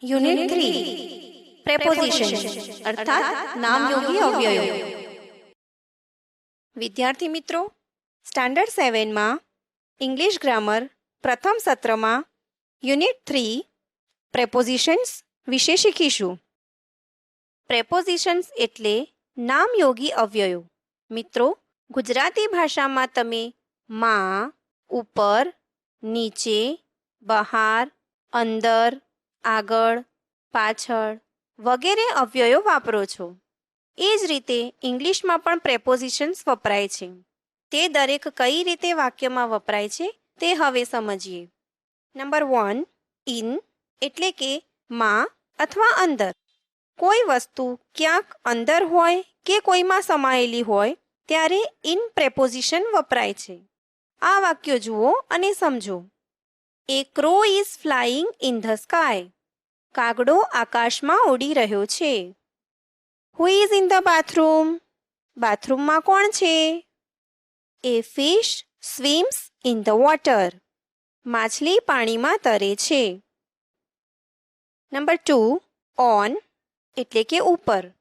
Unit 3 preposition અર્થાત નામયોગી અવ્યયો. વિદ્યાર્થી મિત્રો, સ્ટાન્ડર્ડ 7માં ઇંગ્લિશ ગ્રામર પ્રથમ સત્રમાં યુનિટ 3 પ્રેપોઝિશન્સ વિશે શીખીશું. પ્રેપોઝિશન્સ એટલે નામયોગી અવ્યયો. મિત્રો, ગુજરાતી ભાષામાં તમે માં, ઉપર, નીચે, બહાર, અંદર, આગળ, પાછળ વગેરે અવ્યયો વાપરો છો. એ જ રીતે ઇંગ્લિશમાં પણ પ્રેપોઝિશન્સ વપરાય છે. તે દરેક કઈ રીતે વાક્યમાં વપરાય છે તે હવે સમજીએ. નંબર 1, ઇન એટલે કે માં અથવા અંદર. કોઈ વસ્તુ ક્યાંક અંદર હોય કે કોઈમાં સમાયેલી હોય ત્યારે ઇન પ્રેપોઝિશન વપરાય છે. આ વાક્યો જુઓ અને સમજો. A crow is flying in the sky. કાગડો આકાશમાં ઉડી રહ્યો છે. Who is in the bathroom. બાથરૂમમાં કોણ છે? A fish swims in the water. માછલી પાણીમાં તરે છે. નંબર 2, ઓન એટલે કે ઉપર.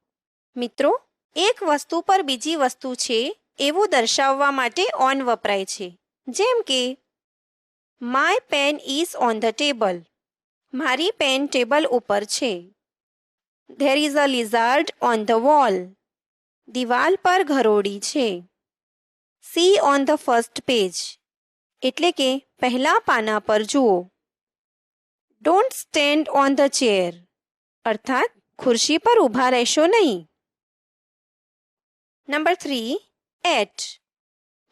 મિત્રો, એક વસ્તુ પર બીજી વસ્તુ છે એવું દર્શાવવા માટે ઓન વપરાય છે. જેમ કે my pen is on the table. મારી પેન ટેબલ ઉપર છે. There is a lizard on the wall. દિવાલ પર ઘરોડી છે. See on the first page એટલે કે પહેલા પાના પર જુઓ. Don't stand on the chair અર્થાત ખુરશી પર ઊભા રહેશો નહીં. Number 3, at.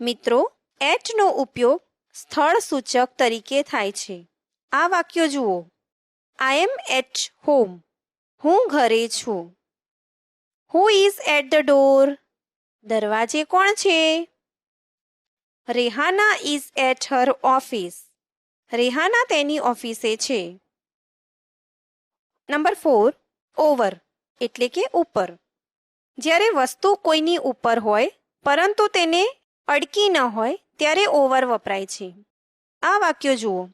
મિત્રો, એટનો ઉપયોગ સ્થળ સૂચક તરીકે થાય છે. આ વાક્યો જુઓ. I am at home. હું ઘરે છું. Who is at the door. દરવાજે કોણ છે? Rehana is at her office. Rehana તેની ઓફિસે છે. નંબર 4, ઓવર એટલે કે ઉપર. જ્યારે વસ્તુ કોઈની ઉપર હોય પરંતુ તેને અડકી ન હોય ત્યારે ઓવર વપરાય છે. આ વાક્યો જુઓ.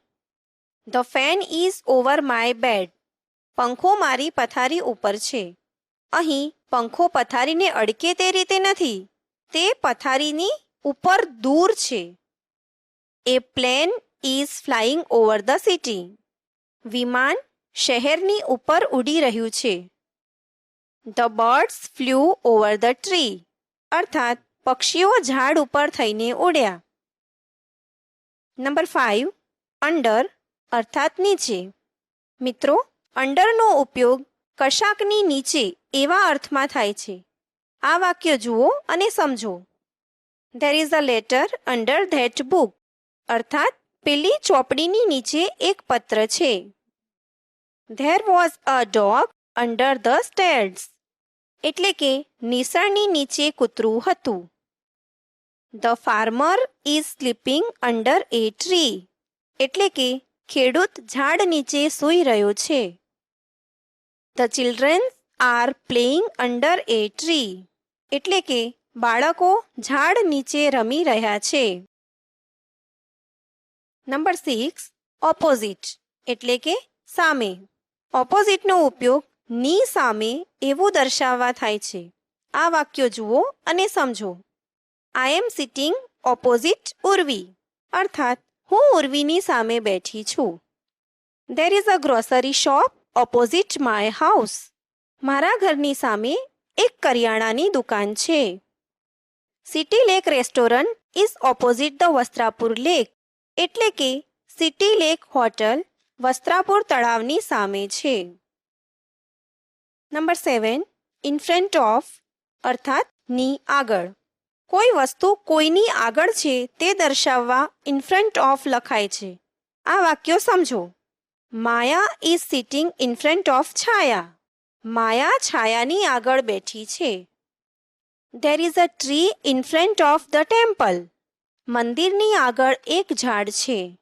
The fan is over my bed. પંખો મારી પથારી ઉપર છે. અહીં પંખો પથારીને અડકે તે રીતે નથી. તે પથારીની ઉપર દૂર છે. A plane is flying over the city. વિમાન શહેરની ઉપર ઉડી રહ્યું છે. The birds flew over the tree અર્થાત પક્ષીઓ ઝાડ ઉપર થઈને ઉડ્યા. નંબર 5, અંડર અર્થાત નીચે. મિત્રો, અંડરનો ઉપયોગ કશાકની નીચે એવા અર્થમાં થાય છે. આ વાક્ય જુઓ અને સમજો. There is a letter under that book અર્થાત પેલી ચોપડીની નીચે એક પત્ર છે. There was a dog under the stairs એટલે કે નીસણની નીચે કૂતરું હતું. The farmer is sleeping under A tree એટલે કે ખેડૂત ઝાડ નીચે સૂઈ રહ્યો છે. The children are playing under A tree એટલે કે બાળકો ઝાડ નીચે રમી રહ્યા છે. નંબર 6, ઓપોઝિટ એટલે કે સામે. ઓપોઝિટનો ઉપયોગ ની સામે એવું દર્શાવવા થાય છે. આ વાક્યો જુઓ અને સમજો. આઈ એમ સિટિંગ ઓપોઝિટ ઉર્વી અર્થાત હું ઉર્વીની સામે બેઠી છું. There is a grocery shop opposite my house. મારા ઘરની સામે એક કરિયાણાની દુકાન છે. City lake restaurant is opposite the Vastrapur lake એટલે કે સિટી લેક હોટલ વસ્ત્રાપુર તળાવની સામે છે. નંબર 7, ઇન ફ્રન્ટ ઓફ અર્થાત ની આગળ. કોઈ વસ્તુ કોઈની આગળ છે તે દર્શાવવા ઇન ફ્રન્ટ ઓફ લખાય છે. આ વાક્યો સમજો. Maya is sitting in front of Chhaya. Maya છાયાની આગળ બેઠી છે. There is a tree in front of the temple. મંદિરની આગળ એક ઝાડ છે.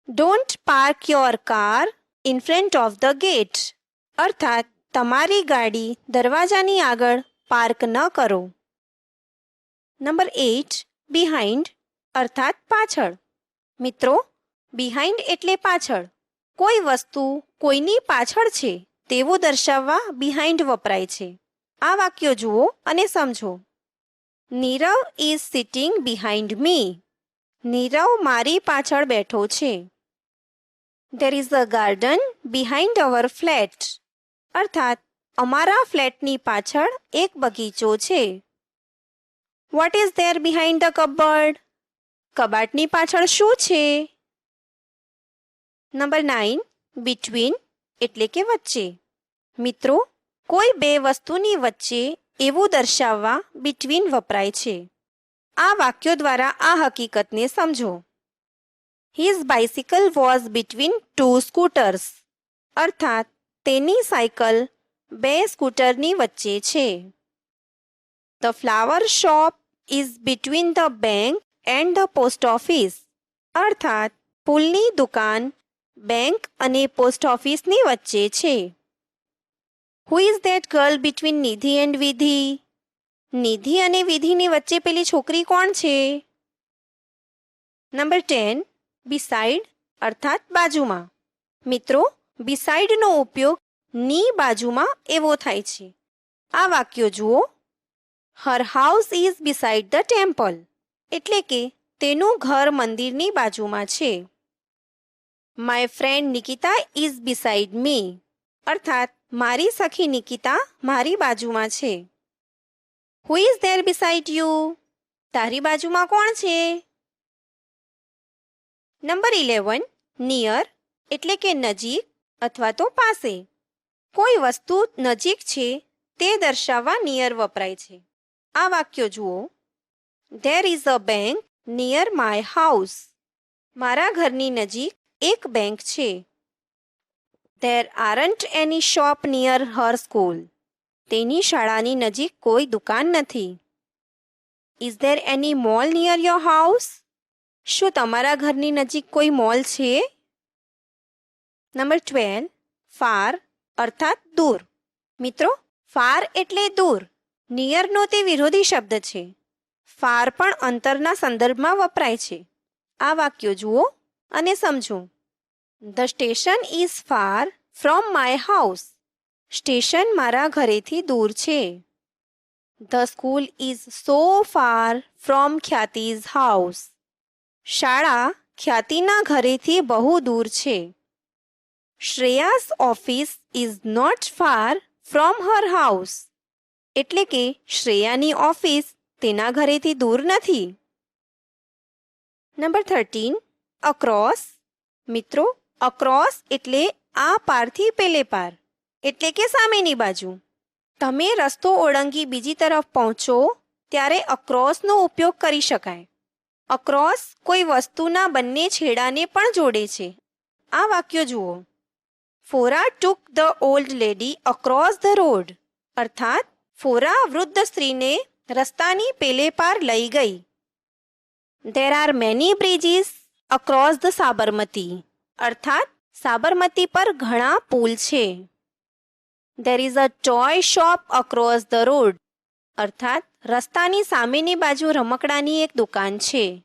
Don't park your car in front of the gate અર્થાત તમારી ગાડી દરવાજાની આગળ પાર્ક ન કરો. નંબર 8, બિહાઇન્ડ અર્થાત પાછળ. મિત્રો, બિહાઇન્ડ એટલે પાછળ. કોઈ વસ્તુ કોઈની પાછળ છે તેવું દર્શાવવા બિહાઇન્ડ વપરાય છે. આ વાક્યો જુઓ અને સમજો. Nirav is sitting behind me. Nirav મારી પાછળ બેઠો છે. There is a garden behind our flat. અર્થાત અમારા ફ્લેટની પાછળ એક બગીચો છે. What is there behind the cupboard? કબાટની પાછળ શું છે? નંબર 9, બિટવીન એટલે કે વચ્ચે. મિત્રો, કોઈ બે વસ્તુની વચ્ચે એવું દર્શાવવા બિટવીન વપરાય છે. આ વાક્યો દ્વારા આ હકીકતને સમજો. His bicycle was between 2 scooters. અર્થાત તેની સાયકલ 2 સ્કૂટરની વચ્ચે છે. The flower shop is between the bank and the post office. અર્થાત ફૂલની દુકાન બેંક અને પોસ્ટ ઓફિસની વચ્ચે છે. Who is that girl between Nidhi and વિધિ? નિધિ અને વિધિની વચ્ચે પેલી છોકરી કોણ છે? નંબર 10, બિસાઇડ અર્થાત બાજુમાં. મિત્રો, બિસાઇડનો ઉપયોગ ની બાજુમાં એવો થાય છે. આ વાક્યો જુઓ. Her house is beside the temple. એટલે કે તેનું ઘર મંદિરની બાજુમાં છે. My friend Nikita is beside me. અર્થાત મારી સખી નિકિતા મારી બાજુમાં છે. Who is there beside you? તારી બાજુમાં કોણ છે? નંબર 11, નિયર એટલે કે નજીક અથવા તો પાસે. કોઈ વસ્તુ નજીક છે તે દર્શાવવા નિયર વપરાય છે. આ વાક્યો જુઓ. There is a bank near my house. મારા ઘરની નજીક એક બેંક છે. There aren't any shop near her school. તેની શાળાની નજીક કોઈ દુકાન નથી. Is there any mall near your house? શું તમારા ઘરની નજીક કોઈ મોલ છે? નંબર 12, ફાર અર્થાત દૂર. મિત્રો, ફાર એટલે દૂર. નિયરનો તે વિરોધી શબ્દ છે. ફાર પણ અંતરના સંદર્ભમાં વપરાય છે. આ વાક્યો જુઓ અને સમજો. The station is far from my house. Station મારા ઘરેથી દૂર છે. The school is so far from Khyati's house. શાળા ખ્યાતિના ઘરેથી બહુ દૂર છે. Shreya's office is not far from her house. એટલે કે શ્રેયાની ઓફિસ તેના ઘરેથી દૂર નથી. Number 13, across. મિત્રો, અક્રોસ એટલે આ પારથી પેલે પાર એટલે કે સામેની બાજુ. તમે રસ્તો ઓળંગી બીજી તરફ પહોંચો ત્યારે અક્રોસનો ઉપયોગ કરી શકાય. અક્રોસ કોઈ વસ્તુના બંને છેડાને પણ જોડે છે. આ વાક્યો જુઓ. Fora took the old lady across the road. અર્થાત ફોરા વૃદ્ધ સ્ત્રીને રસ્તાની પેલે પાર લઈ ગઈ. There are many bridges across the Sabarmati. અર્થાત સાબરમતી પર ઘણા પુલ છે. There is a toy shop across the road. અર્થાત રસ્તાની સામેની બાજુ રમકડાની એક દુકાન છે.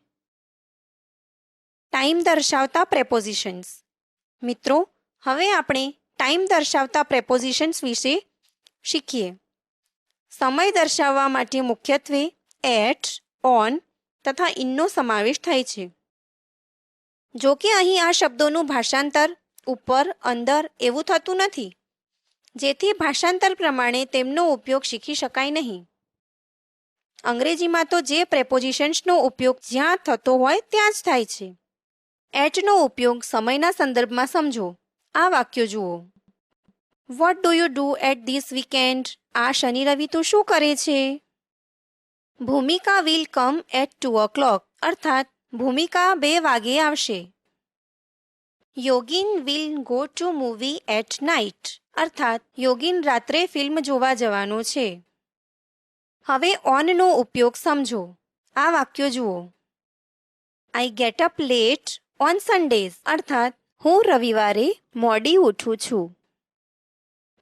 ટાઈમ દર્શાવતા પ્રેપોઝિશન્સ. મિત્રો, હવે આપણે ટાઈમ દર્શાવતા પ્રેપોઝિશન્સ વિશે શીખીએ. સમય દર્શાવવા માટે મુખ્યત્વે એટ, ઓન તથા ઇનનો સમાવેશ થાય છે. જો કે અહીં આ શબ્દોનું ભાષાંતર ઉપર, અંદર એવું થતું નથી, જેથી ભાષાંતર પ્રમાણે તેમનો ઉપયોગ શીખી શકાય નહીં. અંગ્રેજીમાં તો જે પ્રેપોઝિશન્સનો ઉપયોગ જ્યાં થતો હોય ત્યાં જ થાય છે. એટનો ઉપયોગ સમયના સંદર્ભમાં સમજો. આ વાક્યો જુઓ. What do you do at this weekend? આ શનિ રવિ તું શું કરે છે? ભૂમિકા વિલ કમ એટ 2 o'clock. અર્થાત ભૂમિકા 2 વાગે આવશે. Yogin will go to movie at night. અર્થાત યોગિન રાત્રે ફિલ્મ જોવા જવાનું છે. હવે ઓનનો ઉપયોગ સમજો. આ વાક્યો જુઓ. I get up late on Sundays. અર્થાત હું રવિવારે મોડી ઉઠું છું.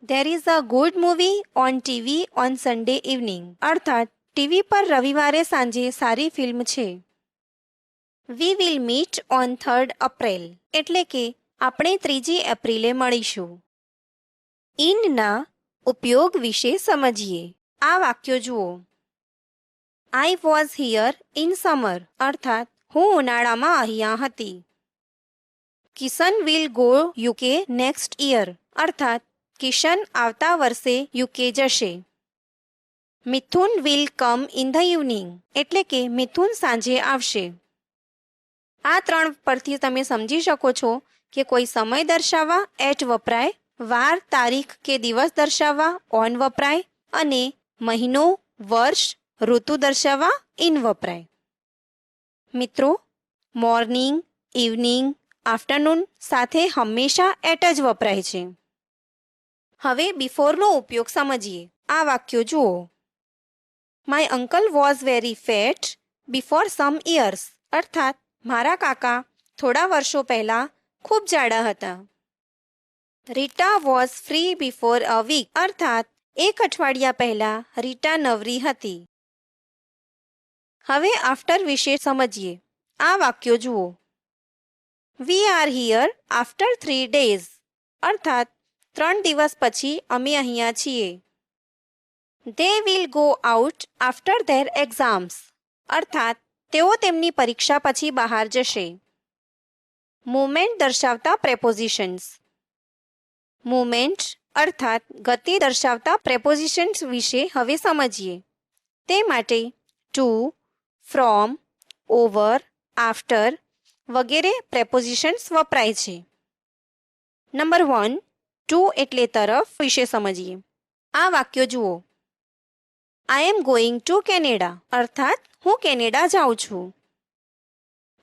There is a good movie on TV on Sunday evening. અર્થાત ટીવી પર રવિવારે સાંજે સારી ફિલ્મ છે. We will meet on 3rd April. એટલે કે આપણે 3જી એપ્રિલે મળીશું. ઇનના ઉપયોગ વિશે સમજીએ. આ વાક્યો જુઓ. I was here in summer અર્થાત હું ઉનાળામાં અહીંયા હતી. Kishan will go UK next year અર્થાત કિશન આવતા વર્ષે યુકે જશે. Mithun will come in the evening એટલે કે મિથુન સાંજે આવશે. આ 3 પરથી તમે સમજી શકો છો કે કોઈ સમય દર્શાવવા એટ વપરાય, વાર, તારીખ કે દિવસ દર્શાવવા ઓન વપરાય અને મહિનો, વર્ષ, ઋતુ દર્શાવવા ઇન વપરાય. મિત્રો, મોર્નિંગ, ઇવનિંગ, આફ્ટરનૂન સાથે હંમેશા એટ જ વપરાય છે. હવે બિફોરનો ઉપયોગ સમજીએ. આ વાક્યો જુઓ. My uncle was very fat before some years અર્થાત મારા કાકા થોડા વર્ષો પહેલા ખૂબ જાડા હતા. Rita was free before a week અર્થાત એક અઠવાડિયા પહેલા રીટા નવરી હતી. હવે આફ્ટર વિશે સમજીએ. આ વાક્યો જુઓ. We are here after 3 days અર્થાત 3 દિવસ પછી અમે અહીંયા છીએ. They will go out after there exams અર્થાત તેઓ તેમની પરીક્ષા પછી બહાર જશે. મૂવમેન્ટ દર્શાવતા પ્રેપોઝિશન્સ. મૂવમેન્ટ અર્થાત ગતિ દર્શાવતા પ્રેપોઝિશન્સ વિશે હવે સમજીએ. તે માટે ટુ, ફ્રોમ, ઓવર, આફ્ટર વગેરે પ્રેપોઝિશન્સ વપરાય છે. નંબર 1 ટુ એટલે તરફ વિશે સમજીએ. આ વાક્યો જુઓ. I am going to Canada અર્થાત હું કેનેડા જાઉં છું.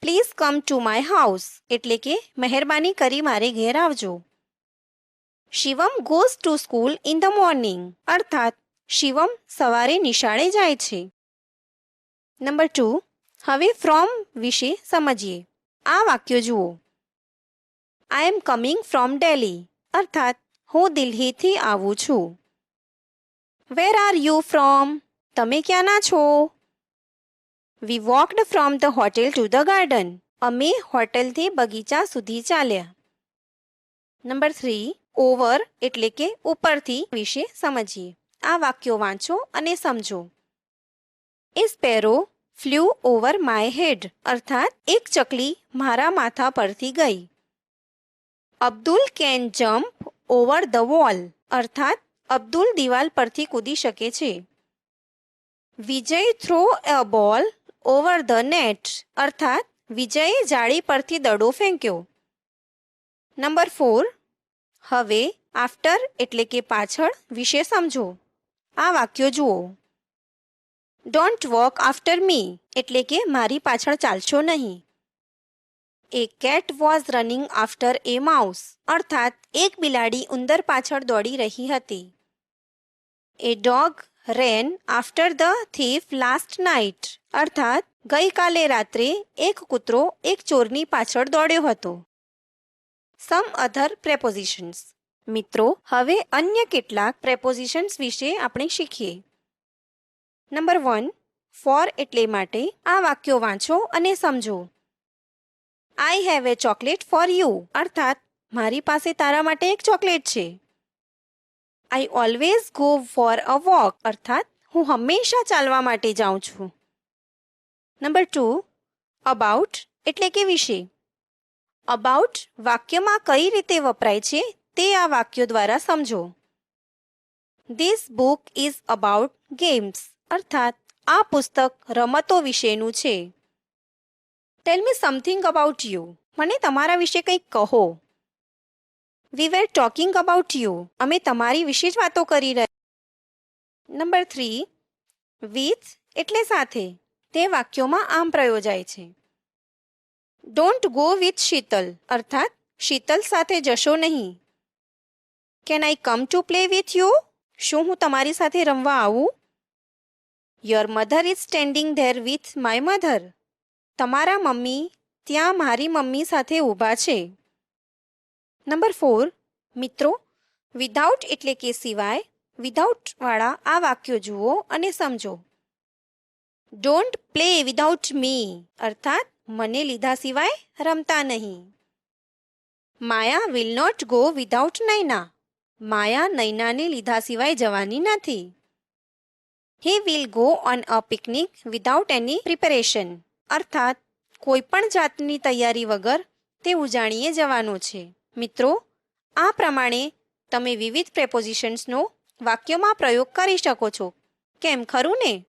Please come to my house એટલે કે મહેરબાની કરી મારે ઘેર આવજો. Shivam goes to school in the morning અર્થાત શિવમ સવારે નિશાળે જાય છે. નંબર 2 હવે ફ્રોમ વિશે સમજીએ. આ વાક્યો જુઓ. I am coming from Delhi અર્થાત હું દિલ્હીથી આવું છું. વેર આર યુ ફ્રોમ તમે ક્યાંના છો? We walked from the hotel to the garden અમે હોટેલથી બગીચા સુધી ચાલ્યા. નંબર 3 ઓવર એટલે કે ઉપરથી વિશે સમજીએ. આ વાક્યો વાંચો અને સમજો. A sparrow flew over my head અર્થાત એક ચકલી મારા માથા પરથી ગઈ. Abdul can jump over the wall અર્થાત અબ્દુલ દિવાલ પરથી કૂદી શકે છે. વિજય થ્રો અ બોલ ઓવર ધ નેટ અર્થાત વિજયે જાળી પરથી દડો ફેંક્યો. નંબર 4 હવે આફ્ટર એટલે કે પાછળ વિશે સમજો. આ વાક્યો જુઓ. ડોન્ટ વોક આફ્ટર મી એટલે કે મારી પાછળ ચાલશો નહીં. A cat was running after a mouse અર્થાત એક બિલાડી ઉંદર પાછળ દોડી રહી હતી. A dog ran after the thief last night અર્થાત ગઈકાલે રાત્રે એક કૂતરો એક ચોરની પાછળ દોડ્યો હતો. સમ અધર પ્રેપોઝિશન્સ. મિત્રો, હવે અન્ય કેટલાક પ્રેપોઝિશન્સ વિશે આપણે શીખીએ. નંબર 1 ફોર એટલે માટે. આ વાક્યો વાંચો અને સમજો. I have a chocolate for you અર્થાત મારી પાસે તારા માટે એક ચોકલેટ છે. I always go for a walk અર્થાત હું હંમેશા ચાલવા માટે જાઉં છું. નંબર 2 અબાઉટ એટલે કે વિશે. અબાઉટ વાક્યમાં કઈ રીતે વપરાય છે તે આ વાક્યો દ્વારા સમજો. This book is about games અર્થાત આ પુસ્તક રમતો વિશેનું છે. ટેલ મી સમથિંગ અબાઉટ યુ મને તમારા વિશે કંઈક કહો. વી વેર ટોકિંગ અબાઉટ યુ અમે તમારી વિશે જ વાતો કરી રહ્યા. નંબર 3 વિથ એટલે સાથે. તે વાક્યોમાં આમ પ્રયોજાય છે. ડોન્ટ ગો વિથ શીતલ અર્થાત શીતલ સાથે જશો નહીં. Can I come to play with you શું હું તમારી સાથે રમવા આવું? Your mother is standing there with my mother તમારા મમ્મી ત્યાં મારી મમ્મી સાથે ઊભા છે. નંબર 4 મિત્રો, વિધાઉટ એટલે કે સિવાય. વિધાઉટ વાળા આ વાક્યો જુઓ અને સમજો. ડોન્ટ પ્લે વિધાઉટ મી અર્થાત મને લીધા સિવાય રમતા નહીં. Maya will not go without Naina. Maya નૈનાને લીધા સિવાય જવાની નથી. He will go on a picnic without any preparation. અર્થાત કોઈ પણ જાતની તૈયારી વગર તે ઉજાણીએ જવાનો છે. મિત્રો, આ પ્રમાણે તમે વિવિધ પ્રેપોઝિશન્સનો વાક્યમાં પ્રયોગ કરી શકો છો. કેમ, ખરું ને?